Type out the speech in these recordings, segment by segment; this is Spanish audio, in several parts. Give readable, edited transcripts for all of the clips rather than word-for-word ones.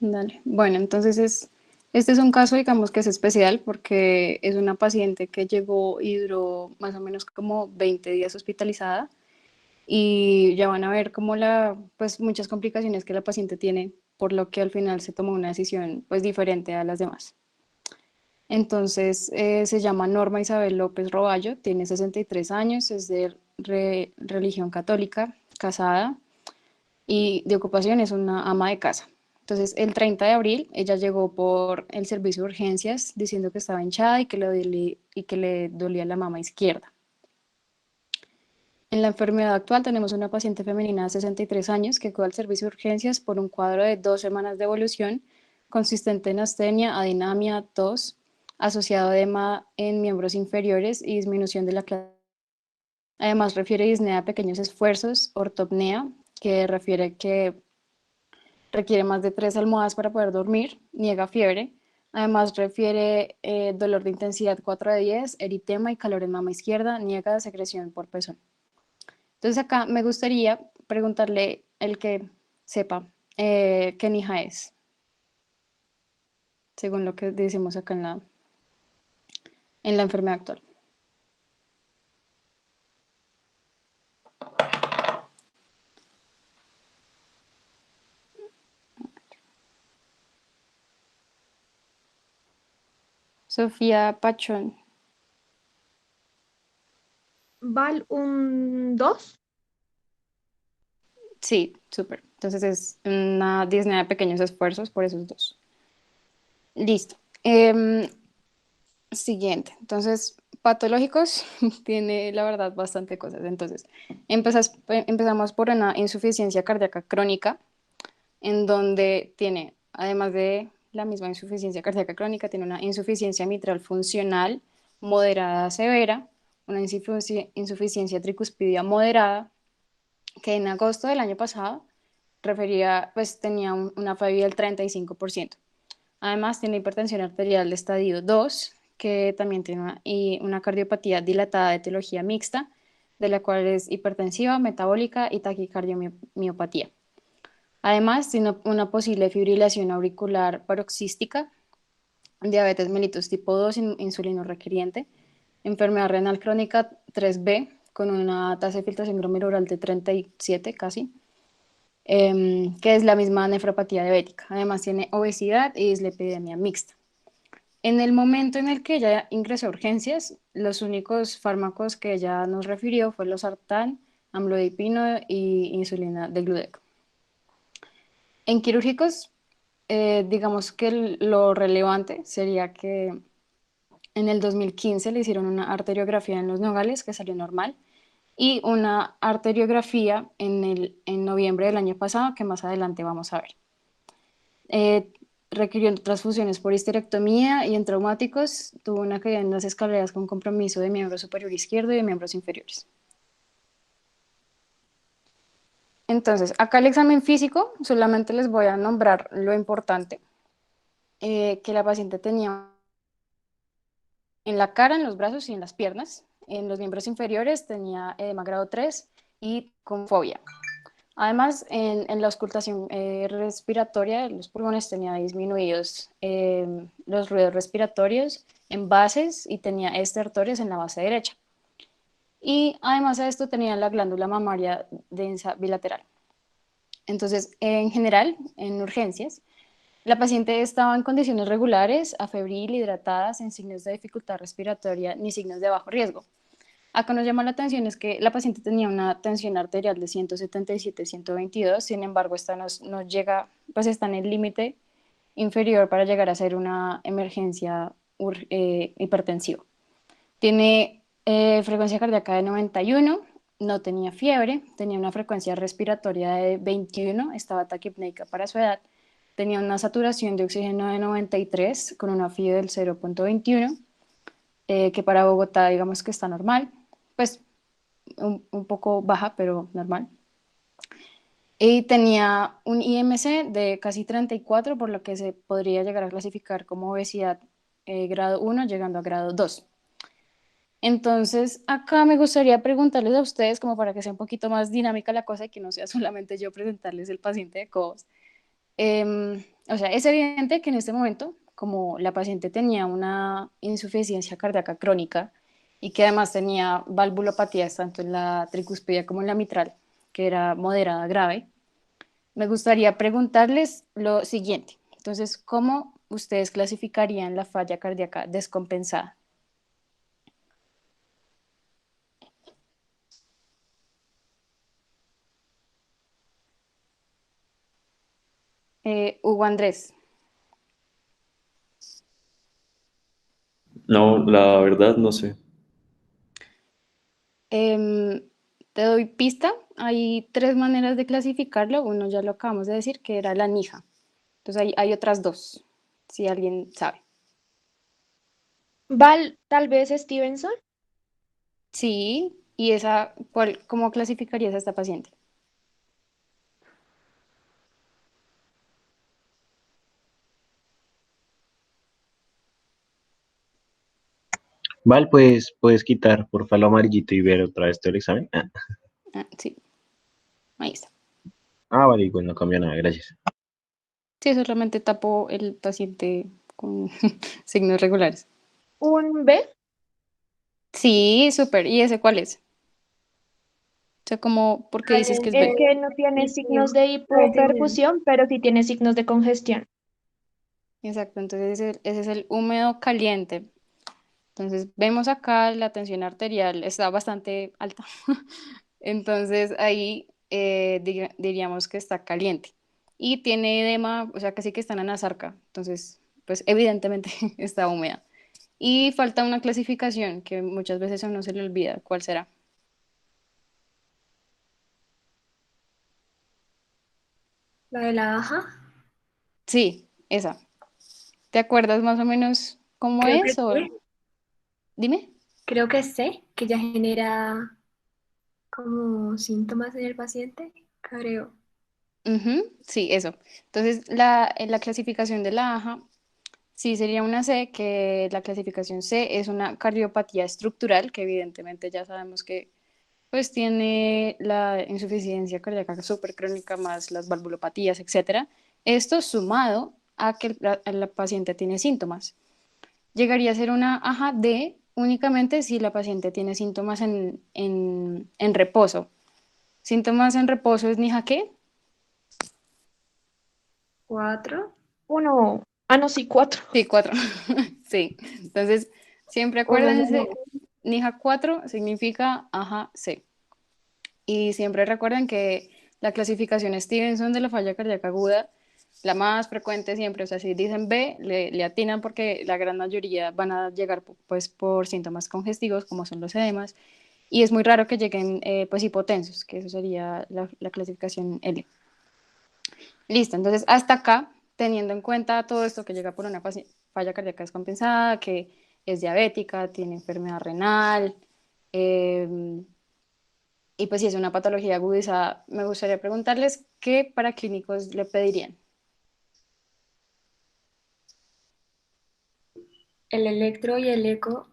Dale. Bueno, este es un caso, digamos, que es especial porque es una paciente que llegó y duró más o menos como 20 días hospitalizada y ya van a ver como pues muchas complicaciones que la paciente tiene, por lo que al final se tomó una decisión pues diferente a las demás. Entonces, se llama Norma Isabel López Roballo, tiene 63 años, es de religión católica, casada y de ocupación es una ama de casa. Entonces, el 30 de abril, ella llegó por el servicio de urgencias diciendo que estaba hinchada y que le dolía la mama izquierda. En la enfermedad actual tenemos una paciente femenina de 63 años que acude al servicio de urgencias por un cuadro de 2 semanas de evolución consistente en astenia, adinamia, tos, asociado a edema en miembros inferiores y disminución de la clase. Además refiere disnea de pequeños esfuerzos, ortopnea, que refiere que requiere más de 3 almohadas para poder dormir, niega fiebre. Además refiere dolor de intensidad 4 de 10, eritema y calor en mama izquierda, niega secreción por pezón. Entonces acá me gustaría preguntarle el que sepa qué NIJA es, según lo que decimos acá en la enfermedad actual. Sofía Pachón. Val un 2. Sí, súper. Entonces es una disnea de pequeños esfuerzos por esos dos. Listo. Siguiente. Entonces, patológicos tiene la verdad bastante cosas. Entonces, empezamos por una insuficiencia cardíaca crónica, en donde tiene, además de la misma insuficiencia cardíaca crónica, tiene una insuficiencia mitral funcional moderada a severa, una insuficiencia tricuspidia moderada, que en agosto del año pasado pues tenía una FABI del 35%. Además, tiene hipertensión arterial de estadio 2, que también tiene una cardiopatía dilatada de etiología mixta, de la cual es hipertensiva, metabólica y taquicardiomyopatía. Además, tiene una posible fibrilación auricular paroxística, diabetes mellitus tipo 2, insulino requeriente, enfermedad renal crónica 3B, con una tasa de filtración glomerular de 37 casi, que es la misma nefropatía diabética. Además, tiene obesidad y dislipidemia mixta. En el momento en el que ella ingresó a urgencias, los únicos fármacos que ella nos refirió fue los sartán, amlodipino y insulina de Gludeco. En quirúrgicos, digamos que lo relevante sería que en el 2015 le hicieron una arteriografía en los nogales que salió normal y una arteriografía en noviembre del año pasado que más adelante vamos a ver. Eh, Requirió transfusiones por histerectomía y en traumáticos tuvo una caída en las escaleras con compromiso de miembro superior izquierdo y de miembros inferiores. Entonces, acá el examen físico, solamente les voy a nombrar lo importante, que la paciente tenía en la cara, en los brazos y en las piernas. En los miembros inferiores tenía edema grado 3 y con fobia. Además, en la auscultación respiratoria de los pulmones tenía disminuidos los ruidos respiratorios en bases y tenía estertores en la base derecha. Y además de esto tenía la glándula mamaria densa bilateral. Entonces, en general, en urgencias, la paciente estaba en condiciones regulares, afebril, hidratada, sin signos de dificultad respiratoria ni signos de bajo riesgo. Acá nos llama la atención es que la paciente tenía una tensión arterial de 177-122, sin embargo, esta nos llega, pues está en el límite inferior para llegar a ser una emergencia hipertensiva. Tiene frecuencia cardíaca de 91, no tenía fiebre, tenía una frecuencia respiratoria de 21, estaba taquipneica para su edad, tenía una saturación de oxígeno de 93 con una FIO del 0.21, que para Bogotá digamos que está normal, pues un poco baja, pero normal. Y tenía un IMC de casi 34, por lo que se podría llegar a clasificar como obesidad grado 1, llegando a grado 2. Entonces, acá me gustaría preguntarles a ustedes, como para que sea un poquito más dinámica la cosa y que no sea solamente yo presentarles el paciente de COVAS. o sea, es evidente que en este momento, como la paciente tenía una insuficiencia cardíaca crónica y que además tenía valvulopatías tanto en la tricúspide como en la mitral, que era moderada grave, me gustaría preguntarles lo siguiente. Entonces, ¿cómo ustedes clasificarían la falla cardíaca descompensada? Hugo Andrés, No, la verdad no sé. em, te doy pista. Hay tres maneras de clasificarlo. Uno ya lo acabamos de decir, que era la NIJA. Entonces hay otras dos, si alguien sabe. Val, tal vez Stevenson. Sí, y esa, ¿cuál, cómo clasificarías a esta paciente? Vale, pues puedes quitar por favor lo amarillito y ver otra vez todo el examen. Ah, sí, ahí está. Vale, igual no cambia nada, gracias. Sí, solamente tapó el paciente con signos regulares. Un B. Sí, súper. ¿Y ese cuál es? O sea, como, ¿por qué dices que es Es B? que no tiene signos de hipoperfusión, pero sí tiene signos de congestión. Exacto, entonces ese es el húmedo caliente. Entonces vemos acá la tensión arterial está bastante alta. Entonces ahí diríamos que está caliente. Y tiene edema, o sea, casi que está en anasarca. Entonces, pues evidentemente está húmeda. Y falta una clasificación que muchas veces a uno se le olvida. ¿Cuál será? La de la AJA, Sí, esa. ¿Te acuerdas más o menos cómo creo que es? O sé, dime. creo que sé que ya genera como síntomas en el paciente, creo. Ujú, sí, eso. Entonces, en la clasificación de la AJA, sí sería una C, que la clasificación C es una cardiopatía estructural, que evidentemente ya sabemos que pues tiene la insuficiencia cardíaca supercrónica más las valvulopatías, etcétera. Esto sumado a que la paciente tiene síntomas. Llegaría a ser una AJA D únicamente si la paciente tiene síntomas en reposo. Síntomas en reposo es NIJA ¿qué? 4. Uno. Ah, no, sí, cuatro. Sí, 4. Sí. Entonces, siempre Uno es acuérdense, uno. NIJA 4 significa AJA C. Y siempre recuerden que la clasificación Stevenson de la falla cardíaca aguda, la más frecuente siempre, o sea, si dicen B, le atinan porque la gran mayoría van a llegar pues por síntomas congestivos como son los edemas y es muy raro que lleguen pues hipotensos, que eso sería la clasificación L. Listo, entonces hasta acá, teniendo en cuenta todo esto que llega por una falla cardíaca descompensada, que es diabética, tiene enfermedad renal, eh, y pues si es una patología agudizada, me gustaría preguntarles qué paraclínicos le pedirían. El electro y el eco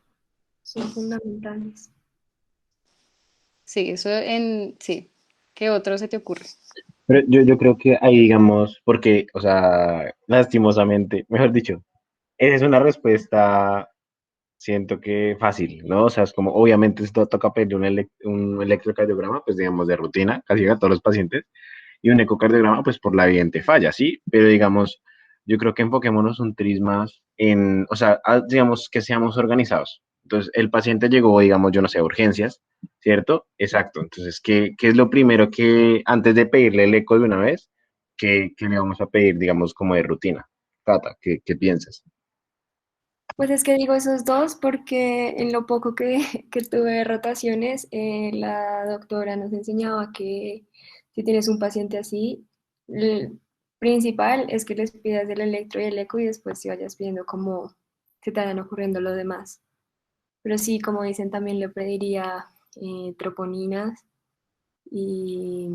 son fundamentales. Sí, sí. ¿Qué otro se te ocurre? Pero yo creo que ahí, digamos, porque, o sea, lastimosamente, mejor dicho, esa es una respuesta, siento que fácil, ¿no? O sea, es como, obviamente, esto toca pedir un electrocardiograma, pues digamos, de rutina, casi a todos los pacientes, y un ecocardiograma, pues por la evidente falla, ¿sí? Pero digamos, yo creo que enfoquémonos un tris más en, o sea, digamos que seamos organizados. Entonces, el paciente llegó, digamos, yo no sé, a urgencias, ¿cierto? Exacto. Entonces, ¿qué es lo primero que, antes de pedirle el eco de una vez, que le vamos a pedir, digamos, como de rutina? Cata, ¿qué piensas? Pues es que digo esos dos porque en lo poco que, que tuve de rotaciones, la doctora nos enseñaba que si tienes un paciente así, el principal es que les pidas el electro y el eco y después si vayas viendo cómo se te vayan ocurriendo lo demás. Pero sí, como dicen, también le pediría troponinas y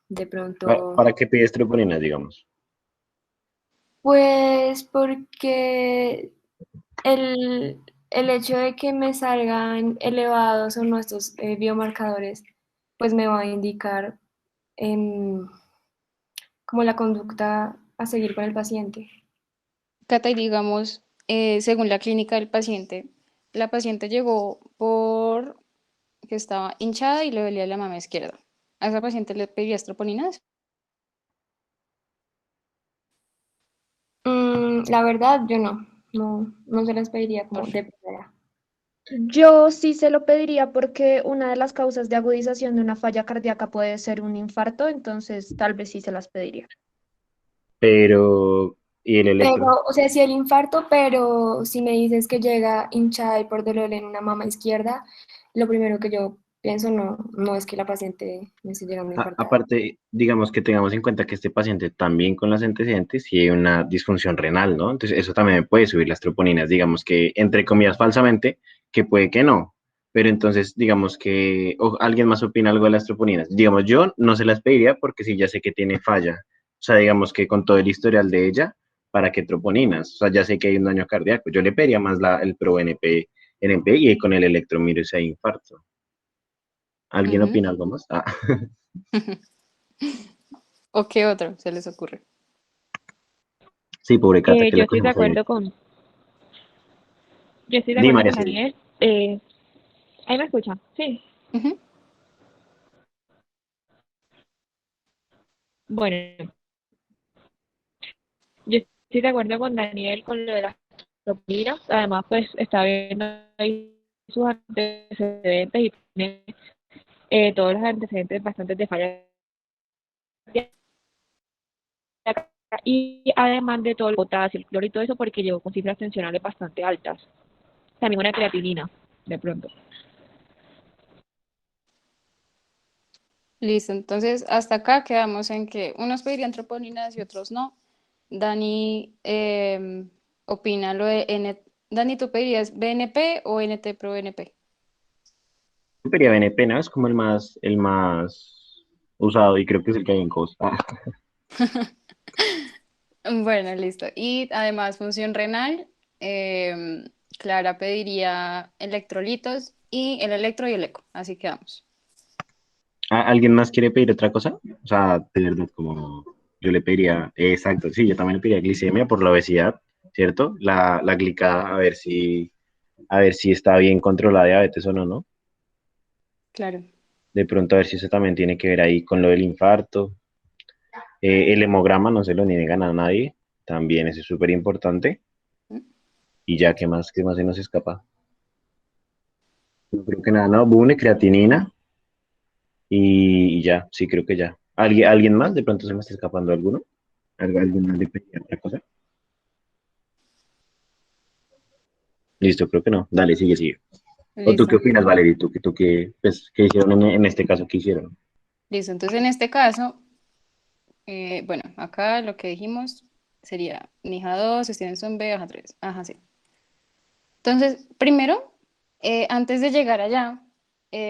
de pronto, ¿Para qué pides troponinas, digamos? pues porque el hecho de que me salgan elevados o nuestros biomarcadores, pues me va a indicar em, como la conducta a seguir con el paciente. Cata, y digamos, según la clínica del paciente, la paciente llegó por que estaba hinchada y le dolía la mama izquierda. ¿A esa paciente le pedías troponinas? La verdad, yo no se las pediría como Por- de primera. Yo sí se lo pediría porque una de las causas de agudización de una falla cardíaca puede ser un infarto, entonces tal vez sí se las pediría. Pero, ¿y el electro? Pero, o sea, sí el infarto, pero si me dices que llega hinchada y por dolor en una mama izquierda, lo primero que yo pienso no es que la paciente me esté llegando a infartar. Aparte, digamos que tengamos en cuenta que este paciente también con los antecedentes tiene una disfunción renal, ¿no? Entonces, eso también puede subir las troponinas, digamos que, entre comillas, falsamente, que puede que no. Pero entonces, digamos que alguien más opina algo de las troponinas. Digamos, yo no se las pediría porque sí, ya sé que tiene falla. O sea, digamos que con todo el historial de ella, ¿para qué troponinas? O sea, ya sé que hay un daño cardíaco. Yo le pediría más el pro-NP, NP y con el electromiro si hay infarto. ¿Alguien Ujú. opina algo más? Ah. ¿O qué otro se les ocurre? Sí, pobre Cata, que Yo la estoy de cogemos ahí. acuerdo con, yo estoy de Di, acuerdo María con Silvia. Daniel. ¿Ahí me escuchan? Sí. Ujú. Bueno, yo estoy de acuerdo con Daniel con lo de las propinas. Además, pues está viendo ahí sus antecedentes y tiene todos los antecedentes bastante de falla cardíaca. Y además de todo el potasio, el cloro y todo eso, porque llegó con cifras tensionales bastante altas. También una creatinina, de pronto. Listo, entonces hasta acá quedamos en que unos pedirían troponinas y otros no. Dani opina lo de Dani, ¿tú pedirías BNP o NT pro BNP? Xperia BNP, ¿no? Es como el más usado y creo que es el que hay en Costa. Bueno, listo. Y además función renal, em, Clara pediría electrolitos y el electro y el eco. Así quedamos. ¿Alguien más quiere pedir otra cosa? O sea, de verdad, como yo le pediría, exacto, sí, yo también le pediría glicemia por la obesidad, ¿cierto? La glicada, a ver si está bien controlada diabetes o no, ¿no? Claro. De pronto a ver si eso también tiene que ver ahí con lo del infarto. El hemograma no se lo niegan a nadie, también eso es súper importante. ¿Mm? Y ya, ¿qué más se nos escapa? No creo que nada, no, bune, creatinina. Y ya, sí, creo que ya. ¿Alguien más? De pronto se me está escapando alguno. ¿Alguien más le pedía otra cosa? Listo, creo que no. Dale, sigue, sigue. ¿O tú qué Listo. opinas, Valerie? ¿Tú qué hicieron en este caso? ¿Qué hicieron? Listo. Entonces, en este caso, bueno, acá lo que dijimos sería Nija 2, Stevenson B, Aja 3. Ajá, sí. Entonces, primero, antes de llegar allá,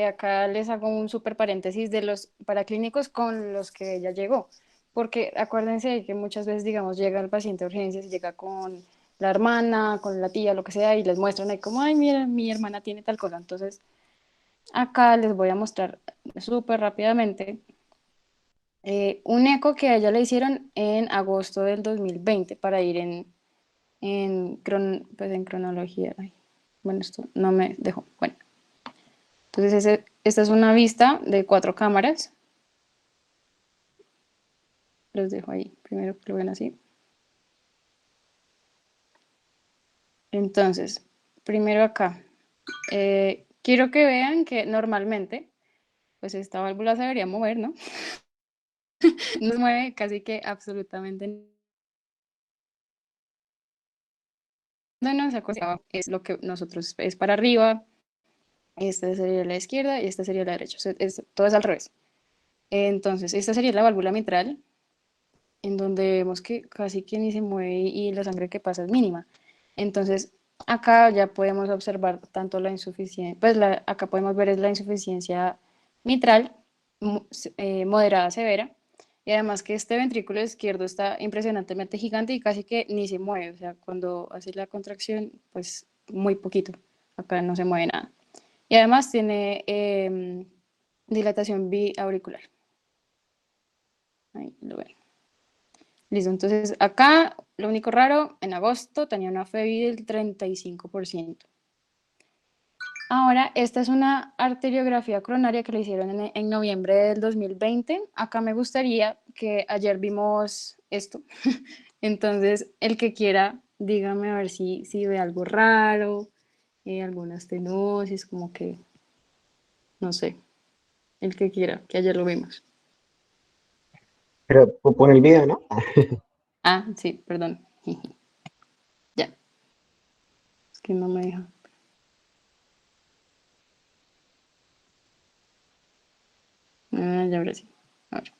acá les hago un super paréntesis de los paraclínicos con los que ella llegó, porque acuérdense que muchas veces, digamos, llega el paciente de urgencias y llega con la hermana, con la tía, lo que sea, y les muestran ahí como, ay, mira, mi hermana tiene tal cosa. Entonces, acá les voy a mostrar súper rápidamente un eco que a ella le hicieron en agosto del 2020 para ir pues en cronología. Ay, bueno, esto no me dejó. Bueno, entonces esta es una vista de 4 cámaras. Los dejo ahí, primero que lo ven así. Entonces, primero acá. Quiero que vean que normalmente, pues esta válvula se debería mover, ¿no? No se mueve casi que absolutamente nada, no se acuesta, es lo que nosotros es para arriba, esta sería la izquierda y esta sería la derecha, o sea, todo es al revés. Entonces, esta sería la válvula mitral, en donde vemos que casi que ni se mueve y la sangre que pasa es mínima. Entonces, acá ya podemos observar tanto la insuficiencia, pues acá podemos ver es la insuficiencia mitral moderada severa, y además que este ventrículo izquierdo está impresionantemente gigante y casi que ni se mueve, o sea, cuando hace la contracción, pues muy poquito, acá no se mueve nada. Y además tiene dilatación biauricular. Ahí lo ven. Listo, entonces acá lo único raro, en agosto tenía una FEBI del 35%. Ahora, esta es una arteriografía coronaria que le hicieron en noviembre del 2020. Acá me gustaría que ayer vimos esto. Entonces, el que quiera, dígame a ver si ve algo raro, alguna estenosis, como que, no sé, el que quiera, que ayer lo vimos. Pero pon el video, ¿no? Ah, sí, perdón. Ya, es que no me deja. Ah, ya ahora sí. A ver.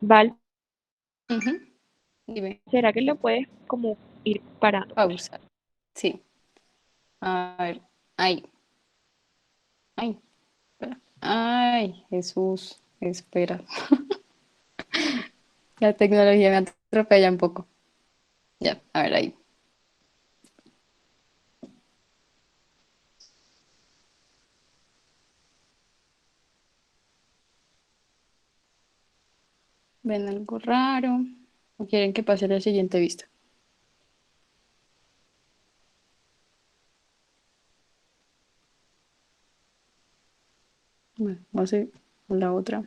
Val, Ujú. Dime, ¿será que lo puedes como ir parando? pausa. Sí, a ver, ahí, ay, espera. Ay, Jesús, espera. La tecnología me atropella un poco. Ya, a ver ahí. ¿Ven algo raro? ¿O quieren que pase a la siguiente vista? Bueno, vamos a ir a la otra.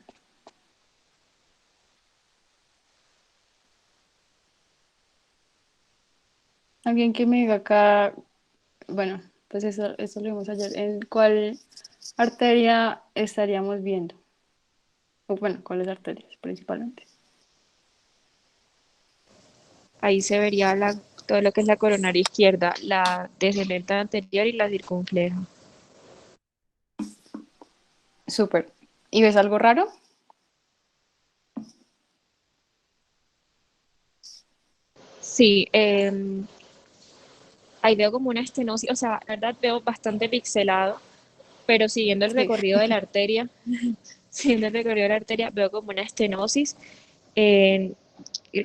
Alguien que me diga acá, bueno, pues eso lo vimos ayer. ¿En cuál arteria estaríamos viendo? O bueno, ¿cuáles arterias principalmente? Ahí se vería todo lo que es la coronaria izquierda, la descendente anterior y la circunfleja. Súper. ¿Y ves algo raro? Sí, ahí veo como una estenosis, o sea, la verdad veo bastante pixelado, pero siguiendo el Sí. recorrido de la arteria, siguiendo el recorrido de la arteria, veo como una estenosis. en-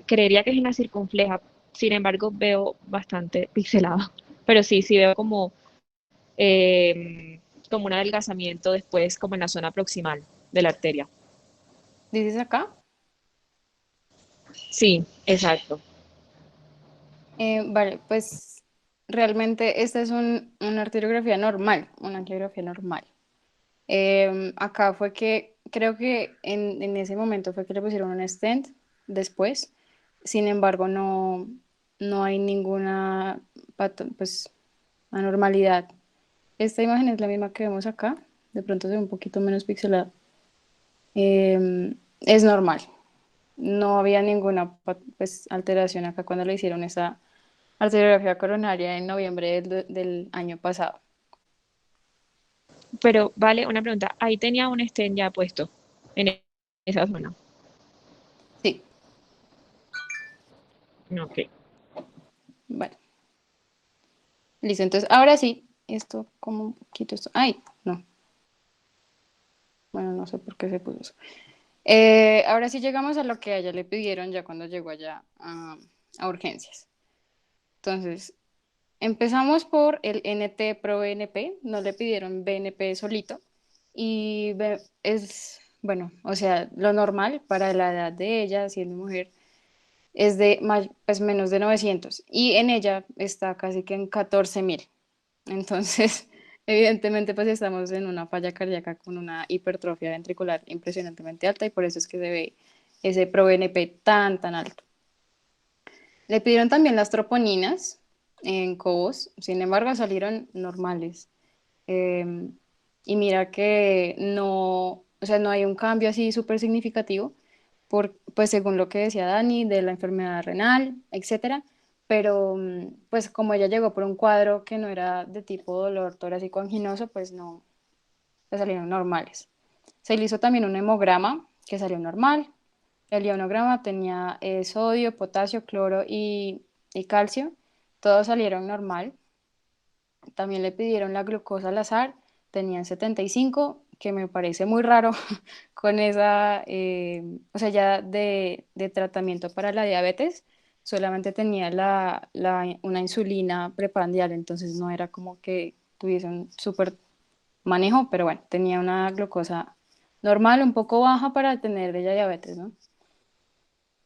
Creería que es en la circunfleja, sin embargo, veo bastante pixelado. Pero sí, sí veo como un adelgazamiento después, como en la zona proximal de la arteria. ¿Dices acá? Sí, exacto. Vale, pues realmente esta es una arteriografía normal, una angiografía normal. Acá fue que, creo que en ese momento fue que le pusieron un stent después. Sin embargo, no hay ninguna pues, anormalidad. Esta imagen es la misma que vemos acá, de pronto se ve un poquito menos pixelada. Es normal, no había ninguna pues, alteración acá cuando le hicieron esa arteriografía coronaria en noviembre del año pasado. Pero vale, una pregunta. Ahí tenía un stent ya puesto en esa zona. Sí, Ok. vale. Listo, entonces ahora sí, esto como un poquito esto. Ay, no, bueno, no sé por qué se puso eso. Ahora sí llegamos a lo que a ella le pidieron ya cuando llegó allá a urgencias. Entonces, empezamos por el NT Pro BNP, no le pidieron BNP solito y es, bueno, o sea, lo normal para la edad de ella, siendo mujer, es de pues menos de 900 y en ella está casi que en 14.000. Entonces, evidentemente, pues estamos en una falla cardíaca con una hipertrofia ventricular impresionantemente alta y por eso es que se ve ese ProBNP tan alto. Le pidieron también las troponinas en Cobos, sin embargo, salieron normales. Eh, y mira que no, o sea, no hay un cambio así súper significativo, pues según lo que decía Dani, de la enfermedad renal, etcétera. Pero pues como ella llegó por un cuadro que no era de tipo dolor torácico anginoso, pues no, le salieron normales. Se le hizo también un hemograma que salió normal. El ionograma tenía sodio, potasio, cloro y calcio. Todos salieron normal. También le pidieron la glucosa al azar, tenían 75, que me parece muy raro con esa, o sea, ya de tratamiento para la diabetes, solamente tenía una insulina preprandial, entonces no era como que tuviese un súper manejo, pero bueno, tenía una glucosa normal, un poco baja para tener ella diabetes, ¿no?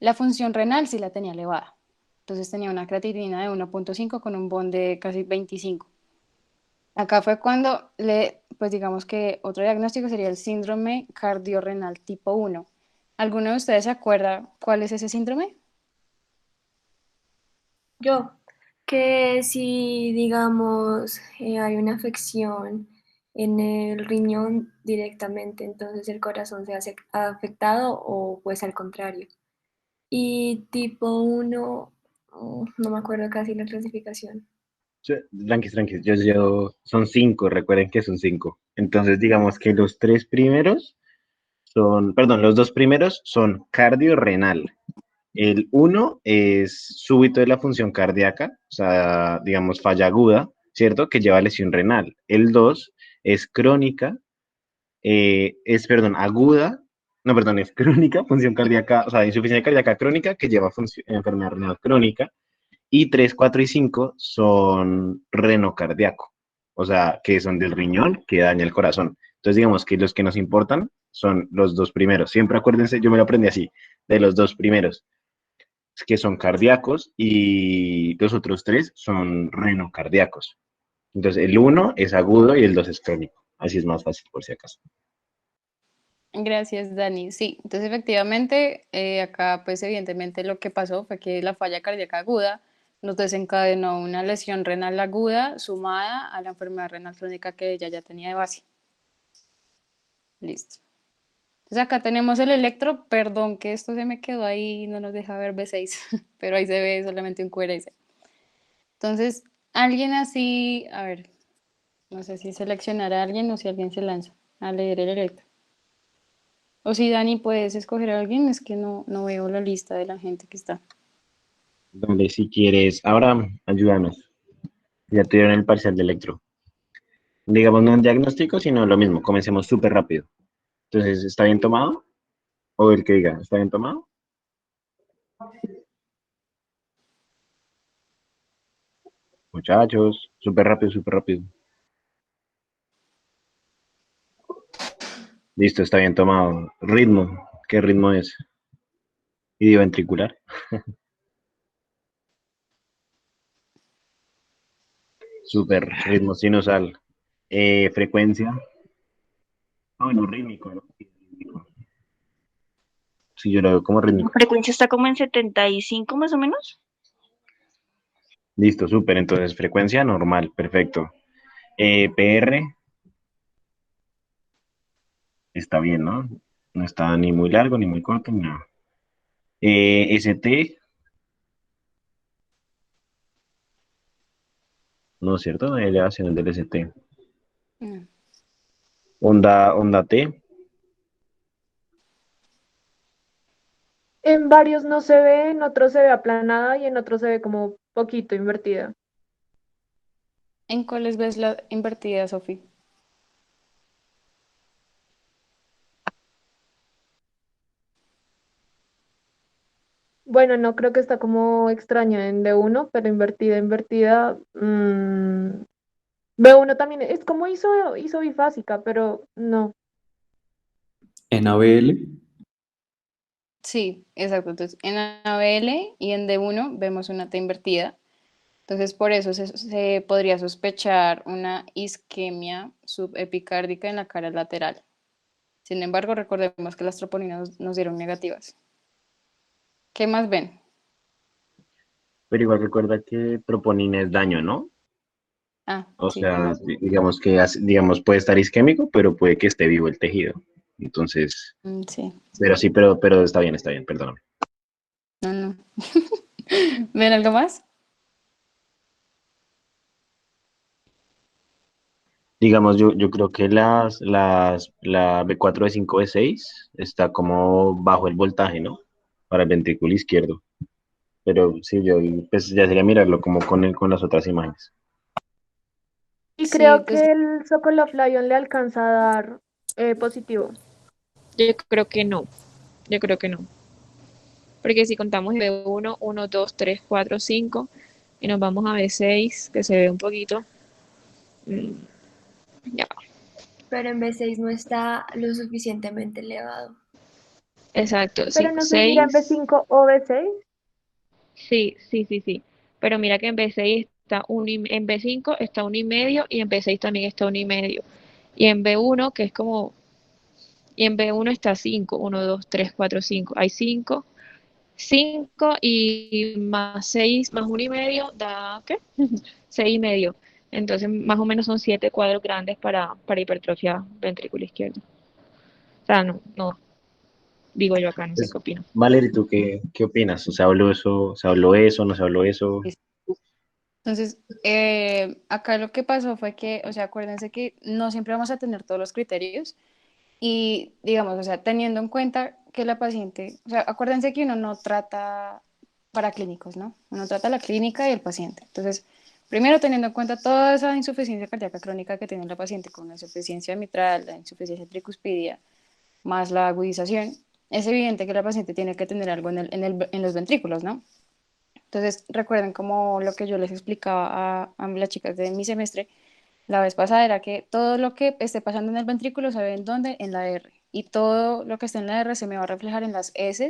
La función renal sí la tenía elevada, entonces tenía una creatinina de 1,5 con un bond de casi 25. Acá fue cuando pues digamos que otro diagnóstico sería el síndrome cardiorrenal tipo 1. ¿Alguno de ustedes se acuerda cuál es ese síndrome? Yo, que si digamos hay una afección en el riñón directamente, entonces el corazón se hace afectado o pues al contrario. Y tipo uno, no me acuerdo casi la clasificación. Tranquis, tranquis, son cinco, recuerden que son cinco. Entonces, digamos que los tres primeros perdón, los dos primeros son cardiorrenal. El uno es súbito de la función cardíaca, o sea, digamos, falla aguda, ¿cierto? Que lleva a lesión renal. El dos es crónica, perdón, aguda, no, perdón, es crónica, función cardíaca, o sea, insuficiencia cardíaca crónica que lleva a enfermedad renal crónica. Y 3 4 y 5 son renocardíaco, o sea, que son del riñón que daña el corazón. Entonces, digamos que los que nos importan son los dos primeros. Siempre acuérdense, yo me lo aprendí así, de los dos primeros, que son cardíacos y los otros tres son renocardíacos. Entonces, el uno es agudo y el dos es crónico. Así es más fácil, por si acaso. Gracias, Dani. Sí, entonces efectivamente, acá pues evidentemente lo que pasó fue que la falla cardíaca aguda nos desencadenó una lesión renal aguda sumada a la enfermedad renal crónica que ella ya tenía de base. Listo. Entonces acá tenemos el electro, perdón que esto se me quedó ahí, no nos deja ver B6, pero ahí se ve solamente un QRS. Entonces, alguien así, a ver, no sé si seleccionar a alguien o si alguien se lanza a leer el electro. O si Dani puedes escoger a alguien, es que no veo la lista de la gente que está. Donde si quieres, ahora ayúdanos. Ya tuvieron el parcial de electro. Digamos, no en diagnóstico, sino lo mismo. Comencemos súper rápido. Entonces, ¿está bien tomado? O el que diga, ¿está bien tomado? Muchachos, súper rápido, súper rápido. Listo, está bien tomado. Ritmo, ¿qué ritmo es? Idioventricular. Súper, ritmo sinusal. Frecuencia. Ah, bueno, rítmico, ¿no? Sí, rítmico. Sí, yo lo veo como La rítmico. frecuencia está como en 75 más o menos. Listo, súper. Entonces, frecuencia normal, perfecto. PR está bien, ¿no? No está ni muy largo, ni muy corto, ni nada. ST, no es cierto, no hay elevaciones del ST. No. Onda T, En varios no se ve, en otros se ve aplanada y en otros se ve como poquito invertida. ¿En cuáles ves la invertida, Sofi? Bueno, no creo que está como extraño en D1, pero invertida, invertida. B1 también es como hizo bifásica, pero no. En ABL, Sí, exacto. Entonces, en ABL y en D1 vemos una T invertida. Entonces, por eso se podría sospechar una isquemia subepicárdica en la cara lateral. Sin embargo, recordemos que las troponinas nos dieron negativas. ¿Qué más ven? pero igual recuerda que troponina es daño, ¿no? Ah, O sí, sea, tienes. digamos que digamos, puede estar isquémico, pero puede que esté vivo el tejido. Entonces, Sí, pero sí, pero está bien, perdóname. no. ¿Ven algo más? Digamos, yo creo que la B4, B5, B6 está como bajo el voltaje, ¿no? Para el ventrículo izquierdo. Pero sí, pues ya sería mirarlo como con las otras imágenes. Y Sí, creo pues que el Sokolov Lion le alcanza a dar positivo. Yo creo que no, yo creo que no. Porque si contamos B1, 1, 2, 3, 4, 5 y nos vamos a B6, que se ve un poquito, mm, ya, Pero en B6 no está lo suficientemente elevado. exacto, Pero sí, no sé si era en 6, B5 o B6. sí, sí, sí, sí. Pero mira que en B6 está en B5 está 1,5 y en B6 también está 1,5. Y en B1, que es como, y en B1 está 5, 1, 2, 3, 4, 5. Hay 5, 5 y más 6 más 1,5 da, ¿qué? 6,5. Entonces, más o menos son 7 cuadros grandes para hipertrofia ventrículo izquierdo. O sea, no, no, digo yo acá, no sé Pues, qué opino. Valerie, ¿tú qué opinas? ¿Se habló eso? ¿Se habló eso? ¿No se habló eso? Entonces, acá lo que pasó fue que, o sea, acuérdense que no siempre vamos a tener todos los criterios y, digamos, o sea, teniendo en cuenta que la paciente, o sea, acuérdense que uno no trata para clínicos, ¿no? Uno trata la clínica y el paciente. Entonces, primero teniendo en cuenta toda esa insuficiencia cardíaca crónica que tiene la paciente con la insuficiencia mitral, la insuficiencia tricuspidia, más la agudización, es evidente que la paciente tiene que tener algo en los ventrículos, ¿no? Entonces, recuerden como lo que yo les explicaba a las chicas de mi semestre la vez pasada, era que todo lo que esté pasando en el ventrículo se ve en dónde, en la R. Y todo lo que está en la R se me va a reflejar en las S,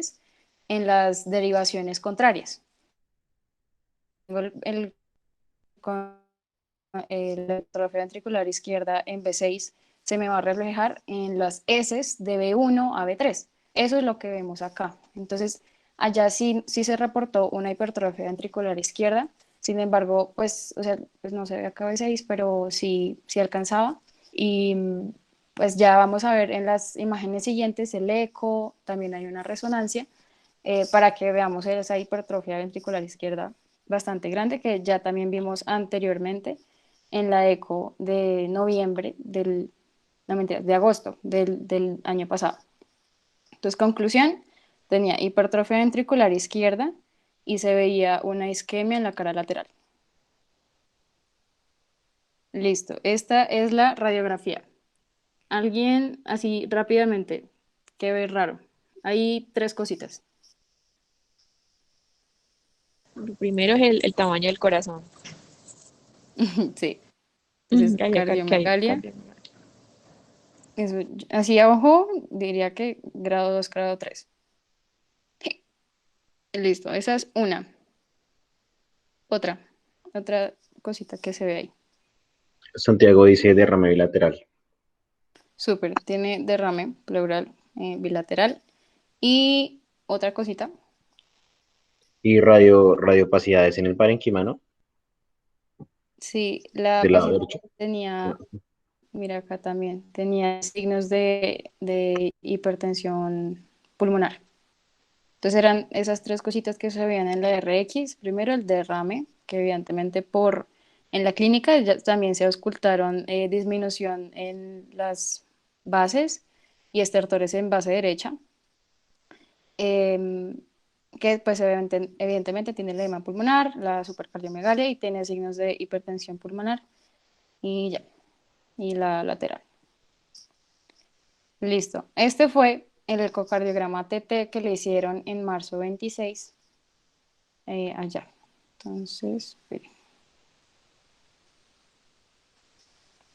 en las derivaciones contrarias. Tengo con la hipertrofia ventricular izquierda en B6 se me va a reflejar en las S de B1 a B3. Eso es lo que vemos acá. Entonces, allá sí se reportó una hipertrofia ventricular izquierda. Sin embargo, pues, o sea, pues no se ve acá B6, pero sí alcanzaba. Y pues ya vamos a ver en las imágenes siguientes el eco, también hay una resonancia, para que veamos esa hipertrofia ventricular izquierda bastante grande que ya también vimos anteriormente en la eco de noviembre no mentira, de agosto del año pasado. Entonces, conclusión, tenía hipertrofia ventricular izquierda y se veía una isquemia en la cara lateral. Listo, esta es la radiografía. Alguien así rápidamente, que ve raro. Hay tres cositas. Lo primero es el tamaño del corazón. Sí, entonces cardiomegalia. Eso, así abajo diría que grado 2 grado 3. Listo, esa es una. Otra cosita que se ve ahí. Santiago dice derrame bilateral. Súper, tiene derrame pleural bilateral. Y otra cosita, Y radiopacidades en el parénquima, ¿no? sí, la Del lado paciente derecho. tenía, mira acá también, tenía signos de hipertensión pulmonar. Entonces eran esas tres cositas que se veían en la RX. Primero el derrame, que evidentemente en la clínica ya también se auscultaron disminución en las bases y estertores en base derecha, em, que pues evidentemente tiene el edema pulmonar, la supercardiomegalia y tiene signos de hipertensión pulmonar y ya, y la lateral. Listo. Este fue el ecocardiograma TT que le hicieron en marzo 26 allá. Entonces,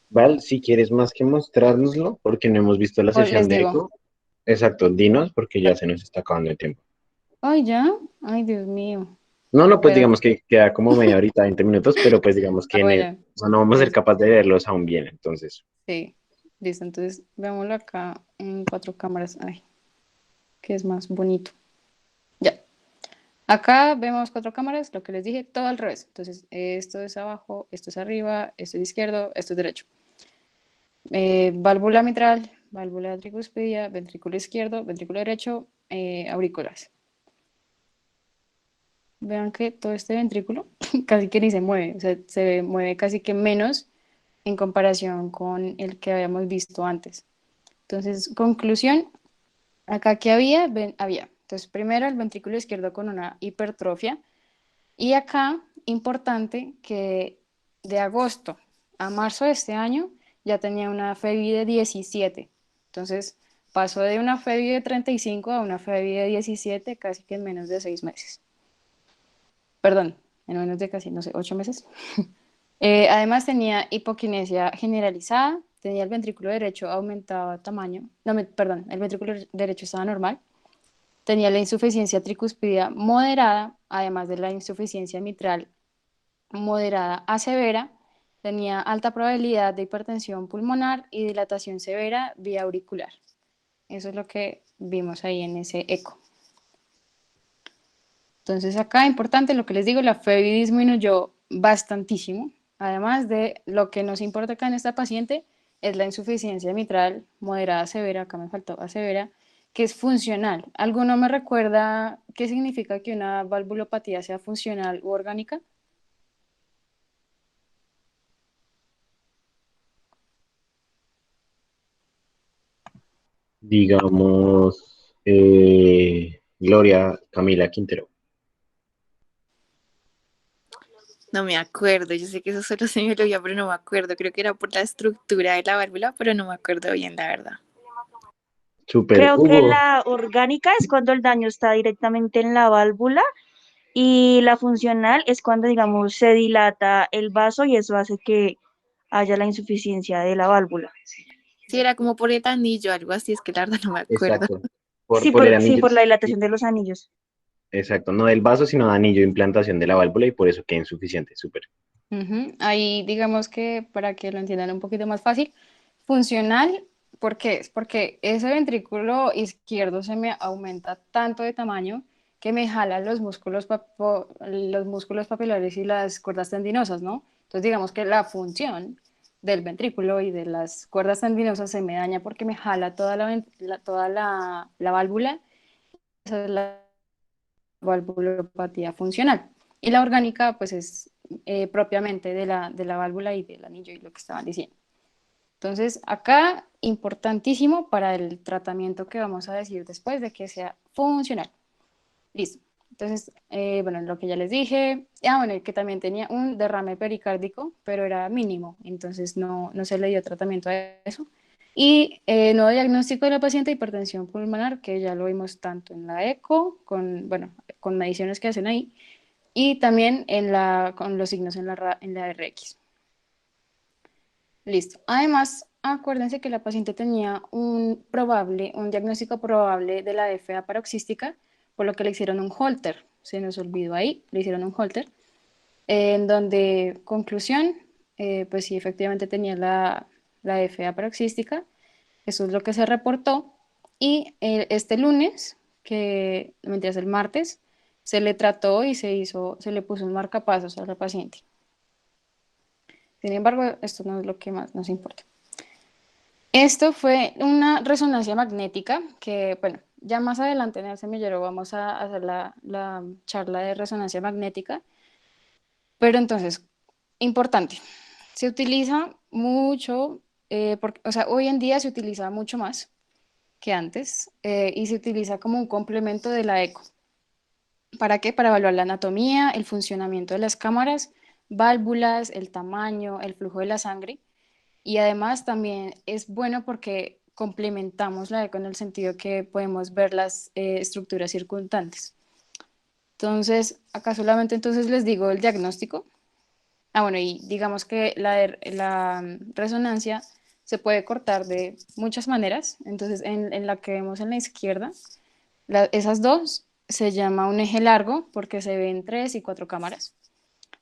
Val, si quieres más que mostrárnoslo, porque no hemos visto la sesión les de digo, eco. Exacto, dinos, porque ya se nos está acabando el tiempo. ay, ya, ay, Dios mío. No, no, pues Bueno, digamos que queda como media horita, 20 minutos, pero pues digamos que bueno, o sea, no vamos a ser entonces, capaces de verlos aún bien, entonces. sí, listo. Entonces, veámoslo acá en cuatro cámaras. Ay, que es más bonito. Ya. Acá vemos cuatro cámaras, lo que les dije, todo al revés. Entonces, esto es abajo, esto es arriba, esto es izquierdo, esto es derecho. Válvula mitral, válvula tricuspidia, ventrículo izquierdo, ventrículo derecho, aurículas. Vean que todo este ventrículo casi que ni se mueve, o sea, mueve casi que menos en comparación con el que habíamos visto antes. Entonces, conclusión, acá que había. Entonces, primero el ventrículo izquierdo con una hipertrofia y acá, importante, que de agosto a marzo de este año ya tenía una FEBI de 17. Entonces, pasó de una FEBI de 35 a una FEBI de 17 casi que en menos de 6 meses. Perdón, en menos de casi, no sé, 8 meses. Además tenía hipoquinesia generalizada, tenía el ventrículo derecho aumentado de tamaño, no, perdón, el ventrículo derecho estaba normal, tenía la insuficiencia tricuspidea moderada, además de la insuficiencia mitral moderada a severa, tenía alta probabilidad de hipertensión pulmonar y dilatación severa vía auricular. Eso es lo que vimos ahí en ese eco. Entonces acá, importante, lo que les digo, la FEBI disminuyó bastantísimo. Además de lo que nos importa acá en esta paciente es la insuficiencia mitral moderada a severa, acá me faltó a severa, que es funcional. ¿Alguno me recuerda qué significa que una valvulopatía sea funcional u orgánica? Digamos, Gloria Camila Quintero. No me acuerdo, yo sé que eso solo se me lo oía, pero no me acuerdo. Creo que era por la estructura de la válvula, pero no me acuerdo bien, la verdad. Super Creo que Hugo. la orgánica es cuando el daño está directamente en la válvula y la funcional es cuando, digamos, se dilata el vaso y eso hace que haya la insuficiencia de la válvula. Sí, era como por el anillo, algo así, es que la verdad no me acuerdo. Exacto. Sí, Por el sí, anillo. por la dilatación de los anillos. Exacto, no del vaso, sino de anillo de implantación de la válvula y por eso queda insuficiente. Súper. Ahí digamos que para que lo entiendan un poquito más fácil, funcional, ¿por qué? Es porque ese ventrículo izquierdo se me aumenta tanto de tamaño que me jala los músculos papilares y las cuerdas tendinosas, ¿no? Entonces digamos que la función del ventrículo y de las cuerdas tendinosas se me daña porque me jala toda la válvula. Esa es la valvulopatía funcional. Y la orgánica, pues es propiamente de la válvula y del anillo y lo que estaban diciendo. Entonces, acá, importantísimo para el tratamiento que vamos a decir después de que sea funcional. Listo. Entonces, bueno, lo que ya les dije, bueno, que también tenía un derrame pericárdico, pero era mínimo, entonces no se le dio tratamiento a eso. Y nuevo diagnóstico de la paciente, hipertensión pulmonar, que ya lo vimos tanto en la eco, bueno, con mediciones que hacen ahí, y también con los signos en la RX. Listo. Además, acuérdense que la paciente tenía un diagnóstico probable de la FA paroxística, por lo que le hicieron un Holter. Se nos olvidó ahí, le hicieron un Holter, en donde, conclusión, pues sí, efectivamente tenía la FA paroxística. Eso es lo que se reportó. Y este lunes, mientras el martes, se le trató y se le puso un marcapasos a la paciente. Sin embargo, esto no es lo que más nos importa. Esto fue una resonancia magnética que, bueno, ya más adelante en el semillero vamos a hacer la charla de resonancia magnética, pero entonces, importante, se utiliza mucho, o sea, hoy en día se utiliza mucho más que antes y se utiliza como un complemento de la eco. ¿Para qué? Para evaluar la anatomía, el funcionamiento de las cámaras, válvulas, el tamaño, el flujo de la sangre. Y además también es bueno porque complementamos la eco en el sentido que podemos ver las estructuras circundantes. Entonces, acá solamente entonces les digo el diagnóstico. Bueno, y digamos que la resonancia se puede cortar de muchas maneras. Entonces, en la que vemos en la izquierda, esas dos se llama un eje largo porque se ven 3 y 4 cámaras.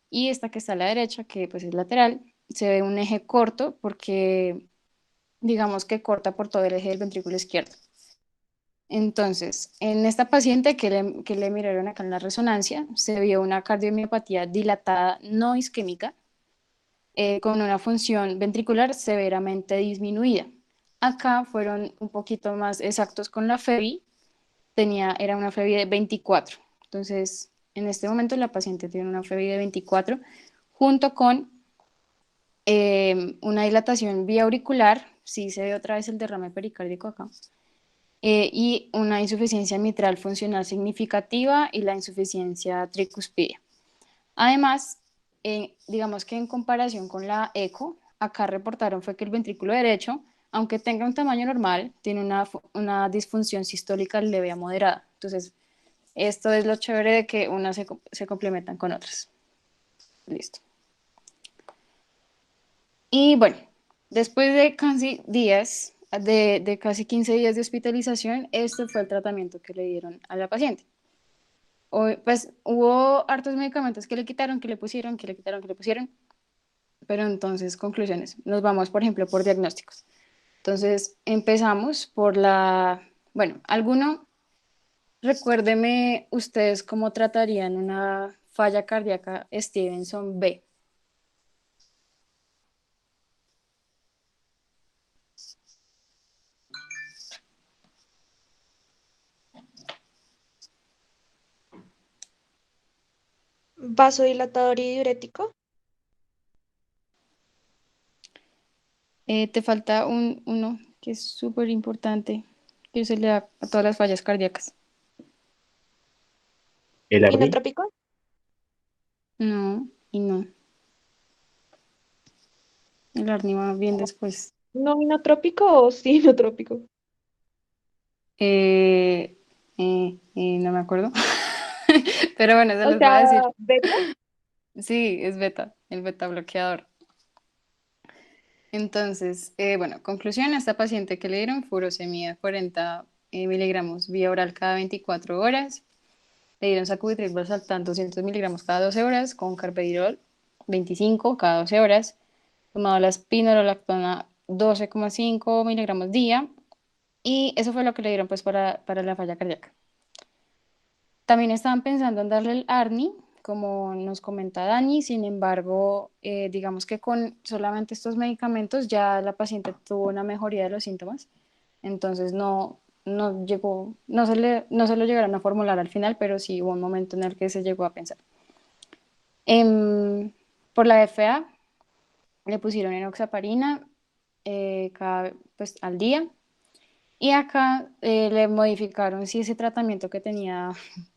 Y esta que está a la derecha, que pues es lateral, se ve un eje corto porque digamos que corta por todo el eje del ventrículo izquierdo. Entonces, en esta paciente que le miraron acá en la resonancia, se vio una cardiomiopatía dilatada no isquémica con una función ventricular severamente disminuida. Acá fueron un poquito más exactos con la FEBI, era una FEBI de 24. Entonces, en este momento la paciente tiene una FEBI de 24 junto con una dilatación vía auricular, sí se ve otra vez el derrame pericárdico acá, y una insuficiencia mitral funcional significativa y la insuficiencia tricuspidea. Además, digamos que en comparación con la eco, acá reportaron fue que el ventrículo derecho aunque tenga un tamaño normal, tiene una disfunción sistólica leve a moderada. Entonces, esto es lo chévere de que unas se complementan con otras. Listo. Y bueno, después de casi días, de casi 15 días de hospitalización, este fue el tratamiento que le dieron a la paciente. Pues hubo hartos medicamentos que le quitaron, que le pusieron, que le quitaron, que le pusieron. Pero entonces, conclusiones. Nos vamos, por ejemplo, por diagnósticos. Entonces, empezamos por bueno, recuérdeme ustedes cómo tratarían una falla cardíaca Stevenson B. Vasodilatador y diurético. Te falta uno que es súper importante, que se le da a todas las fallas cardíacas. ¿El ARNI? Inotrópico. No, y no. El ARNI va bien después. ¿No inotrópico o sí inotrópico? No me acuerdo. Pero bueno, se O los voy a sea, decir. beta. Sí, es beta, el beta bloqueador. Entonces, bueno, conclusión, a esta paciente que le dieron furosemida de 40 miligramos vía oral cada 24 horas. Le dieron sacubitril valsartán 200 miligramos cada 12 horas con carvedilol 25 cada 12 horas. Tomado la espironolactona 12,5 miligramos día. Y eso fue lo que le dieron pues para la falla cardíaca. También estaban pensando en darle el ARNI, como nos comenta Dani, sin embargo, digamos que con solamente estos medicamentos ya la paciente tuvo una mejoría de los síntomas, entonces no llegó, no se lo llegaron a formular al final, pero sí hubo un momento en el que se llegó a pensar. Por la FA le pusieron enoxaparina pues, al día. Y acá le modificaron, sí, ese tratamiento que tenía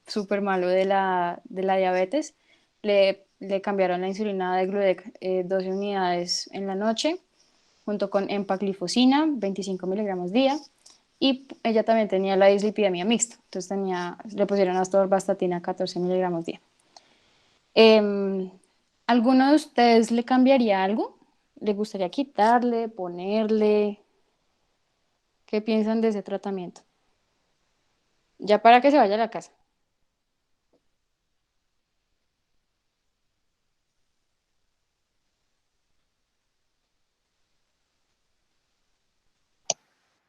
súper malo de la diabetes, le cambiaron la insulina de Gludec 12 unidades en la noche, junto con empaglifosina, 25 miligramos día, y ella también tenía la dislipidemia mixta, entonces le pusieron atorvastatina 14 miligramos día. Em, ¿Alguno de ustedes le cambiaría algo? ¿Le gustaría quitarle, ponerle? ¿Qué piensan de ese tratamiento? Ya para que se vaya a la casa.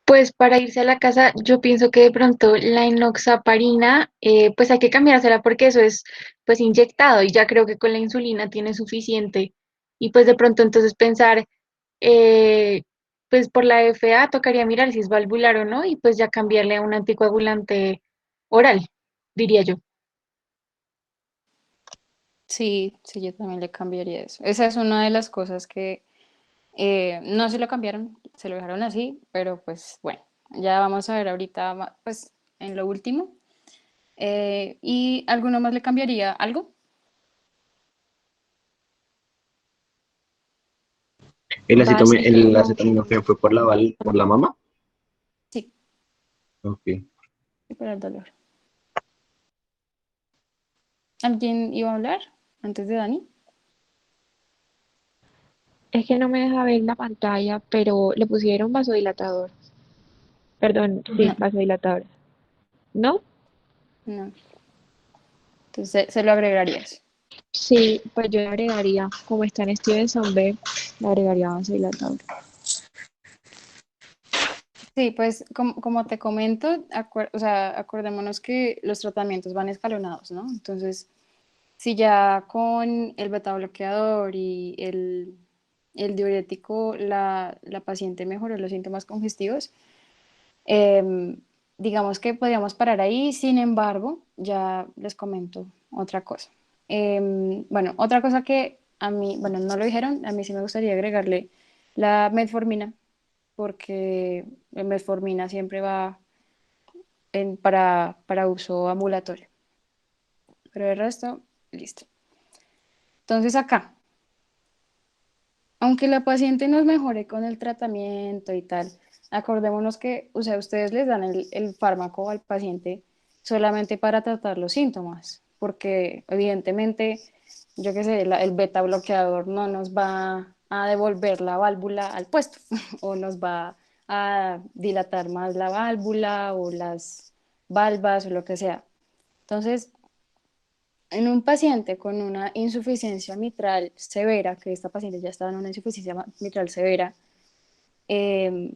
Pues para irse a la casa, yo pienso que de pronto la enoxaparina, pues hay que cambiársela porque eso es pues inyectado y ya creo que con la insulina tiene suficiente. Y pues de pronto entonces pensar, eh, pues por la FA tocaría mirar si es valvular o no y pues ya cambiarle a un anticoagulante oral, diría yo. Sí, sí, yo también le cambiaría eso. Esa es una de las cosas que no se lo cambiaron, se lo dejaron así, pero pues bueno, ya vamos a ver ahorita, pues en lo último. ¿Y alguno más le cambiaría algo? El Básico. acetaminofén fue por por la mama. Sí, Ok. sí, para el dolor. ¿Alguien iba a hablar antes de Dani? Es que no me deja ver la pantalla, pero le pusieron vasodilatador. Perdón, sí, No, vasodilatador. ¿No? no. Entonces se lo agregarías. Sí, pues yo le agregaría, como está en Stevenson B, le agregaría vasodilatador. Sí, pues como te comento, o sea, acordémonos que los tratamientos van escalonados, ¿no? Entonces, si ya con el beta bloqueador y el diurético la paciente mejoró los síntomas congestivos, em, digamos que podríamos parar ahí. Sin embargo, ya les comento otra cosa. Bueno, otra cosa que a mí, bueno, no lo dijeron, a mí sí me gustaría agregarle la metformina, porque la metformina siempre va para uso ambulatorio. Pero el resto, listo. Entonces acá, aunque la paciente nos mejore con el tratamiento y tal, acordémonos que, o sea, ustedes les dan el fármaco al paciente solamente para tratar los síntomas, porque evidentemente, yo qué sé, el beta bloqueador no nos va a devolver la válvula al puesto o nos va a dilatar más la válvula o las valvas o lo que sea. Entonces, en un paciente con una insuficiencia mitral severa, que esta paciente ya estaba en una insuficiencia mitral severa, eh,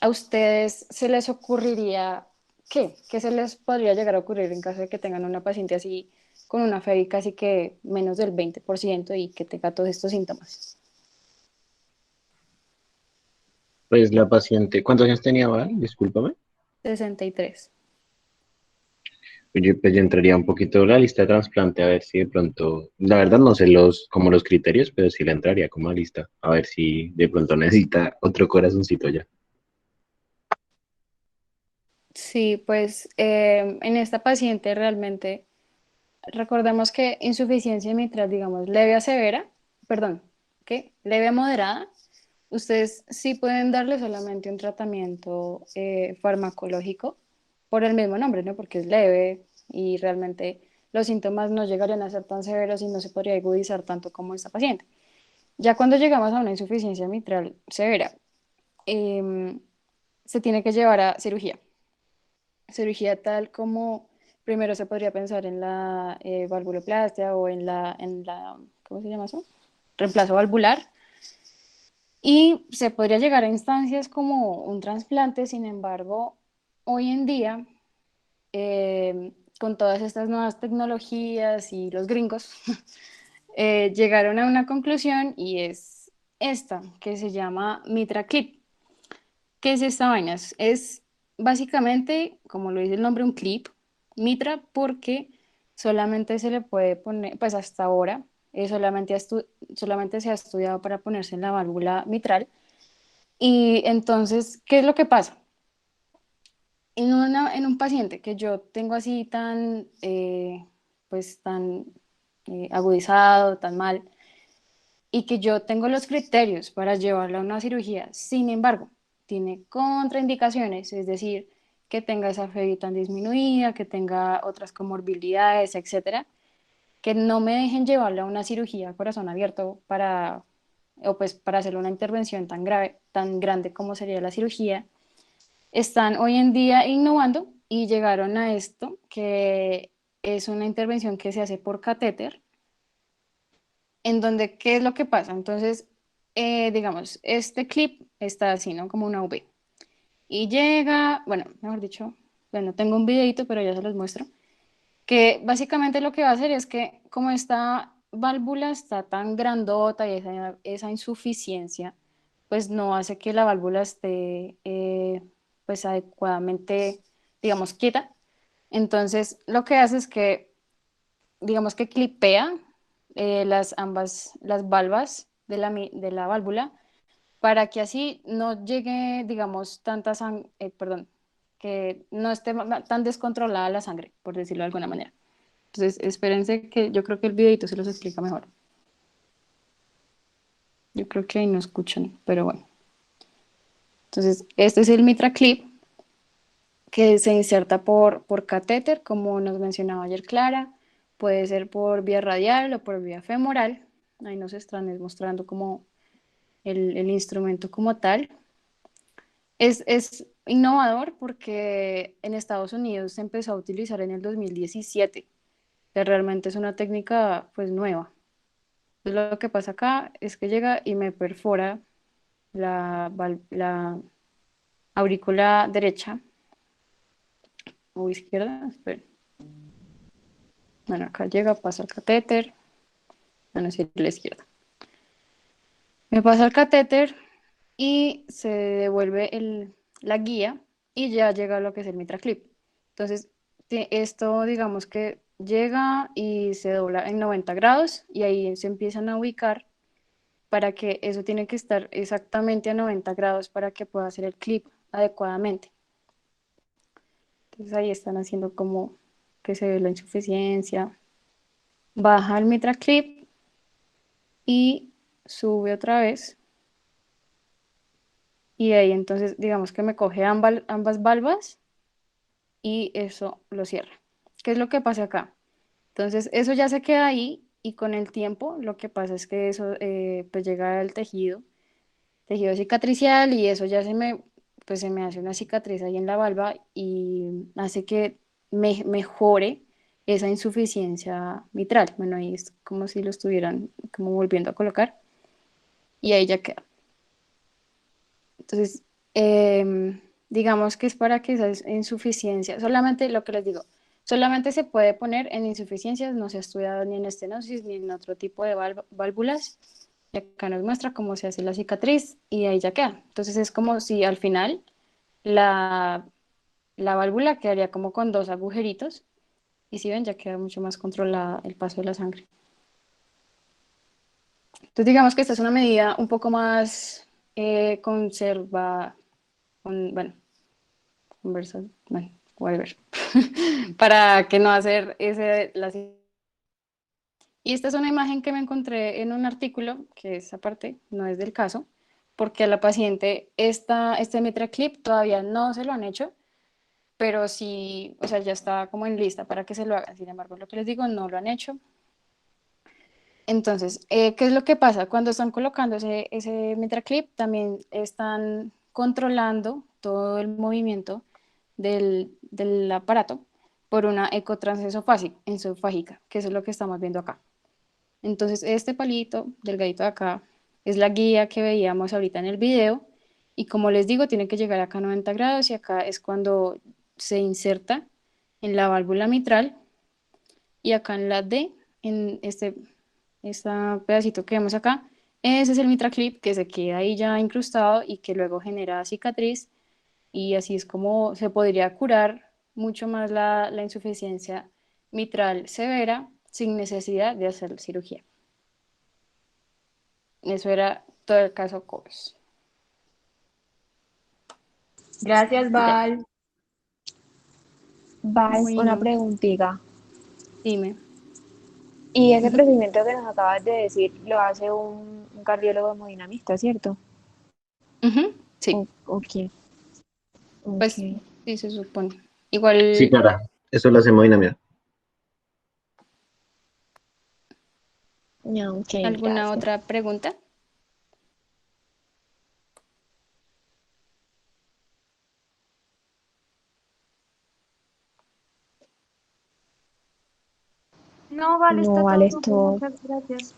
¿a ustedes se les ocurriría qué? ¿Qué se les podría llegar a ocurrir en caso de que tengan una paciente así con una FEBI casi que menos del 20% y que tenga todos estos síntomas? Pues la paciente, ¿cuántos años tenía, Val? Discúlpame. 63. Pues yo entraría un poquito en la lista de trasplante a ver si de pronto, la verdad no sé como los criterios, pero sí la entraría como a lista, a ver si de pronto necesita otro corazoncito ya. Sí, pues en esta paciente realmente recordemos que insuficiencia mitral, digamos, leve a severa, perdón, ¿qué? Leve a moderada, ustedes sí pueden darle solamente un tratamiento farmacológico por el mismo nombre, ¿no? Porque es leve y realmente los síntomas no llegarían a ser tan severos y no se podría agudizar tanto como esta paciente. Ya cuando llegamos a una insuficiencia mitral severa, em, se tiene que llevar a cirugía. Cirugía tal como primero se podría pensar en la valvuloplastia o ¿cómo se llama eso? Reemplazo valvular. Y se podría llegar a instancias como un trasplante, sin embargo, hoy en día, con todas estas nuevas tecnologías y los gringos, llegaron a una conclusión y es esta, que se llama Mitra Clip. ¿Qué es esta vaina? Es básicamente, como lo dice el nombre, un clip, Mitra, porque solamente se le puede poner, pues hasta ahora, solamente se ha estudiado para ponerse en la válvula mitral. Y entonces, ¿qué es lo que pasa? En un paciente que yo tengo así tan, pues tan agudizado, tan mal, y que yo tengo los criterios para llevarlo a una cirugía, sin embargo, tiene contraindicaciones, es decir, que tenga esa FEBI tan disminuida, que tenga otras comorbilidades, etcétera, que no me dejen llevarlo a una cirugía a corazón abierto o pues para hacer una intervención tan grave, tan grande como sería la cirugía, están hoy en día innovando y llegaron a esto, que es una intervención que se hace por catéter, en donde, ¿qué es lo que pasa? Entonces, digamos, este clip está así, ¿no? Como una V. Y llega, bueno, mejor dicho, bueno, tengo un videito, pero ya se los muestro, que básicamente lo que va a hacer es que como esta válvula está tan grandota y esa insuficiencia, pues no hace que la válvula esté pues adecuadamente, digamos, quieta. Entonces, lo que hace es que, digamos que clipea las valvas de la válvula para que así no llegue, digamos, perdón, que no esté tan descontrolada la sangre, por decirlo de alguna manera. Entonces, espérense que yo creo que el videito se los explica mejor. Yo creo que ahí no escuchan, pero bueno. Entonces, este es el Mitra Clip que se inserta por catéter, como nos mencionaba ayer Clara. Puede ser por vía radial o por vía femoral. Ahí nos están mostrando como el instrumento como tal. Es innovador porque en Estados Unidos se empezó a utilizar en el 2017. Que realmente es una técnica pues nueva. Entonces, lo que pasa acá es que llega y me perfora la aurícula derecha o izquierda. Esperen. Bueno, acá llega, pasa el catéter. Bueno, sí, la izquierda. Me pasa el catéter y se devuelve la guía y ya llega a lo que es el mitraclip. Entonces, esto digamos que llega y se dobla en 90 grados y ahí se empiezan a ubicar para que eso tiene que estar exactamente a 90 grados para que pueda hacer el clip adecuadamente. Entonces ahí están haciendo como que se ve la insuficiencia. Baja el mitraclip y sube otra vez y ahí entonces digamos que me coge ambas valvas y eso lo cierra. ¿Qué es lo que pasa acá? Entonces eso ya se queda ahí y con el tiempo lo que pasa es que eso pues llega al tejido cicatricial y eso ya pues se me hace una cicatriz ahí en la valva y hace que mejore esa insuficiencia mitral. Bueno, ahí es como si lo estuvieran como volviendo a colocar y ahí ya queda. Entonces, digamos que es para que esa insuficiencia, solamente lo que les digo, solamente se puede poner en insuficiencias, no se ha estudiado ni en estenosis ni en otro tipo de válvulas. Y acá nos muestra cómo se hace la cicatriz y ahí ya queda. Entonces es como si al final la, la válvula quedaría como con dos agujeritos y si ven ya queda mucho más controlada el paso de la sangre. Entonces digamos que esta es una medida un poco más conserva, bueno, bueno, whatever, para que no hacer y esta es una imagen que me encontré en un artículo, que esa parte no es del caso, porque a la paciente este MitraClip todavía no se lo han hecho, pero sí, o sea, ya está como en lista para que se lo hagan. Sin embargo, lo que les digo, no lo han hecho. Entonces, ¿qué es lo que pasa? Cuando están colocando ese MitraClip, también están controlando todo el movimiento del aparato por una esofágica, que eso es lo que estamos viendo acá. Entonces, este palito delgadito de acá es la guía que veíamos ahorita en el video y como les digo, tiene que llegar acá a 90 grados y acá es cuando se inserta en la válvula mitral y acá en la D, en este pedacito que vemos acá, ese es el MitraClip que se queda ahí ya incrustado y que luego genera cicatriz y así es como se podría curar mucho más la insuficiencia mitral severa sin necesidad de hacer cirugía. Eso era todo el caso Cobos. Gracias, Ya, Val. Val, una bueno, preguntita. dime. Y ese procedimiento que nos acabas de decir lo hace un cardiólogo hemodinamista, ¿cierto? Ujú, sí, Ok, pues ok. sí se supone. Sí, Igual, Clara, eso lo hacemos dinámica. No, ok, ¿alguna gracias. otra pregunta? No, vale, No está vale todo súper, esto. muchas gracias.